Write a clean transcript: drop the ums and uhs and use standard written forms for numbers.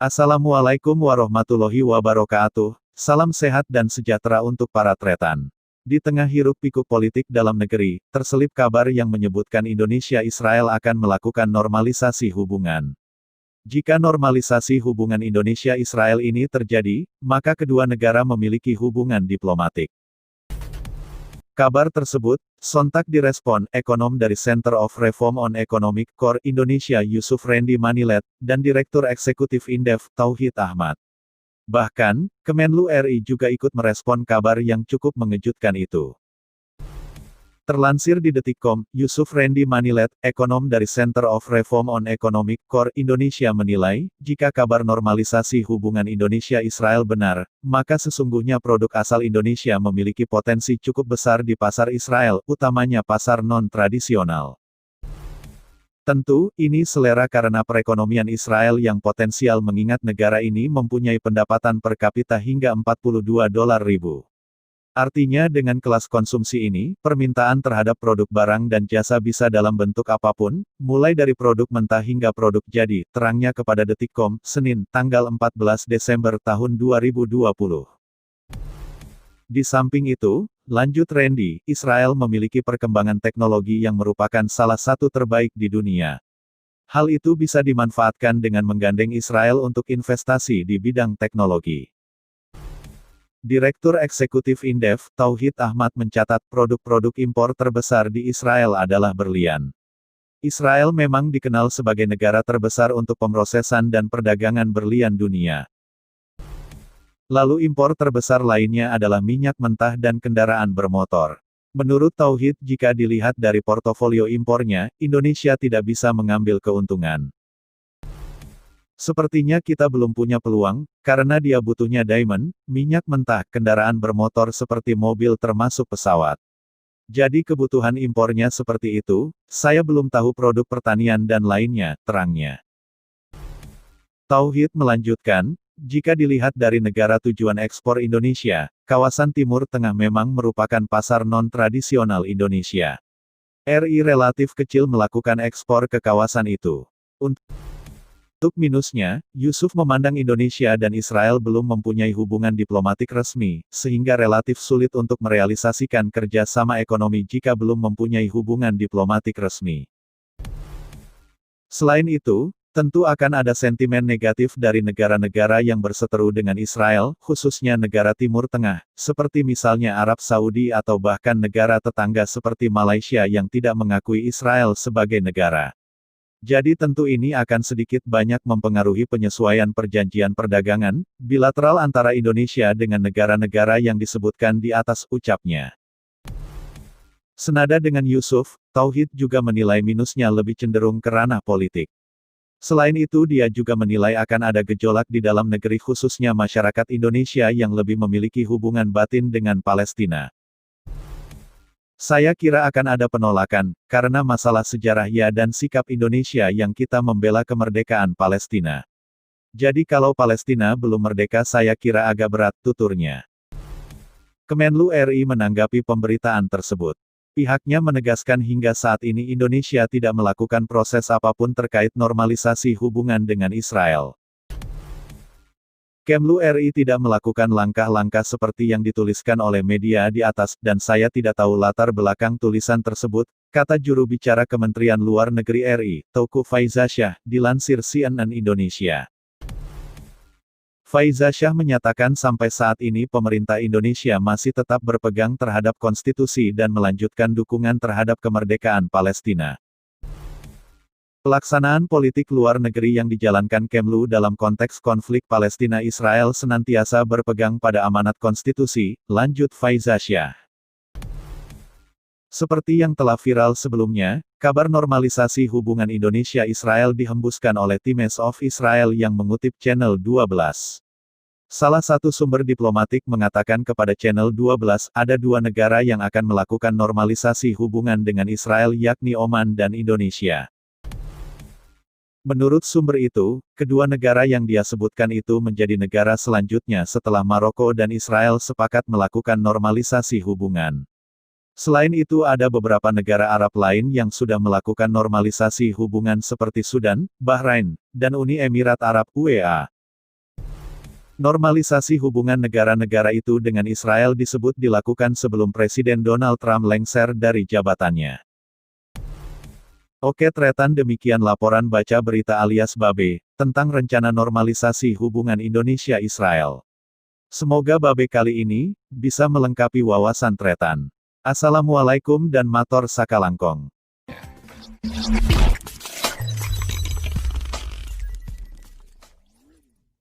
Assalamualaikum warahmatullahi wabarakatuh. Salam sehat dan sejahtera untuk para tretan. Di tengah hiruk-pikuk politik dalam negeri, terselip kabar yang menyebutkan Indonesia-Israel akan melakukan normalisasi hubungan. Jika normalisasi hubungan Indonesia-Israel ini terjadi, maka kedua negara memiliki hubungan diplomatik. Kabar tersebut sontak direspon ekonom dari Center of Reform on Economic Core Indonesia Yusuf Rendy Manilet, dan Direktur Eksekutif Indef, Tauhid Ahmad. Bahkan, Kemenlu RI juga ikut merespon kabar yang cukup mengejutkan itu. Terlansir di Detikcom, Yusuf Rendy Manilet, ekonom dari Center of Reform on Economic Core Indonesia menilai, jika kabar normalisasi hubungan Indonesia-Israel benar, maka sesungguhnya produk asal Indonesia memiliki potensi cukup besar di pasar Israel, utamanya pasar non-tradisional. Tentu, ini selera karena perekonomian Israel yang potensial mengingat negara ini mempunyai pendapatan per kapita hingga $42.000. Artinya dengan kelas konsumsi ini, permintaan terhadap produk barang dan jasa bisa dalam bentuk apapun, mulai dari produk mentah hingga produk jadi, terangnya kepada Detikcom, Senin, tanggal 14 Desember tahun 2020. Di samping itu, lanjut Rendy, Israel memiliki perkembangan teknologi yang merupakan salah satu terbaik di dunia. Hal itu bisa dimanfaatkan dengan menggandeng Israel untuk investasi di bidang teknologi. Direktur Eksekutif Indef, Tauhid Ahmad mencatat produk-produk impor terbesar di Israel adalah berlian. Israel memang dikenal sebagai negara terbesar untuk pemrosesan dan perdagangan berlian dunia. Lalu impor terbesar lainnya adalah minyak mentah dan kendaraan bermotor. Menurut Tauhid, jika dilihat dari portofolio impornya, Indonesia tidak bisa mengambil keuntungan. Sepertinya kita belum punya peluang, karena dia butuhnya diamond, minyak mentah, kendaraan bermotor seperti mobil termasuk pesawat. Jadi kebutuhan impornya seperti itu, saya belum tahu produk pertanian dan lainnya, terangnya. Tauhid melanjutkan, jika dilihat dari negara tujuan ekspor Indonesia, kawasan Timur Tengah memang merupakan pasar non-tradisional Indonesia. RI relatif kecil melakukan ekspor ke kawasan itu. Untuk minusnya, Yusuf memandang Indonesia dan Israel belum mempunyai hubungan diplomatik resmi, sehingga relatif sulit untuk merealisasikan kerjasama ekonomi jika belum mempunyai hubungan diplomatik resmi. Selain itu, tentu akan ada sentimen negatif dari negara-negara yang berseteru dengan Israel, khususnya negara Timur Tengah, seperti misalnya Arab Saudi atau bahkan negara tetangga seperti Malaysia yang tidak mengakui Israel sebagai negara. Jadi tentu ini akan sedikit banyak mempengaruhi penyesuaian perjanjian perdagangan bilateral antara Indonesia dengan negara-negara yang disebutkan di atas, ucapnya. Senada dengan Yusuf, Tauhid juga menilai minusnya lebih cenderung ke ranah politik. Selain itu dia juga menilai akan ada gejolak di dalam negeri khususnya masyarakat Indonesia yang lebih memiliki hubungan batin dengan Palestina. Saya kira akan ada penolakan, karena masalah sejarah ya dan sikap Indonesia yang kita membela kemerdekaan Palestina. Jadi kalau Palestina belum merdeka saya kira agak berat, tuturnya. Kemenlu RI menanggapi pemberitaan tersebut. Pihaknya menegaskan hingga saat ini Indonesia tidak melakukan proses apapun terkait normalisasi hubungan dengan Israel. Kemlu RI tidak melakukan langkah-langkah seperti yang dituliskan oleh media di atas, dan saya tidak tahu latar belakang tulisan tersebut, kata juru bicara Kementerian Luar Negeri RI, Teuku Faizasyah, dilansir CNN Indonesia. Faizasyah menyatakan sampai saat ini pemerintah Indonesia masih tetap berpegang terhadap konstitusi dan melanjutkan dukungan terhadap kemerdekaan Palestina. Pelaksanaan politik luar negeri yang dijalankan Kemlu dalam konteks konflik Palestina-Israel senantiasa berpegang pada amanat konstitusi, lanjut Faizasyah. Seperti yang telah viral sebelumnya, kabar normalisasi hubungan Indonesia-Israel dihembuskan oleh Times of Israel yang mengutip Channel 12. Salah satu sumber diplomatik mengatakan kepada Channel 12, ada dua negara yang akan melakukan normalisasi hubungan dengan Israel yakni Oman dan Indonesia. Menurut sumber itu, kedua negara yang dia sebutkan itu menjadi negara selanjutnya setelah Maroko dan Israel sepakat melakukan normalisasi hubungan. Selain itu ada beberapa negara Arab lain yang sudah melakukan normalisasi hubungan seperti Sudan, Bahrain, dan Uni Emirat Arab (UEA). Normalisasi hubungan negara-negara itu dengan Israel disebut dilakukan sebelum Presiden Donald Trump lengser dari jabatannya. Oke tretan demikian laporan baca berita alias Babe, tentang rencana normalisasi hubungan Indonesia-Israel. Semoga Babe kali ini, bisa melengkapi wawasan tretan. Assalamualaikum dan mator sakalangkong.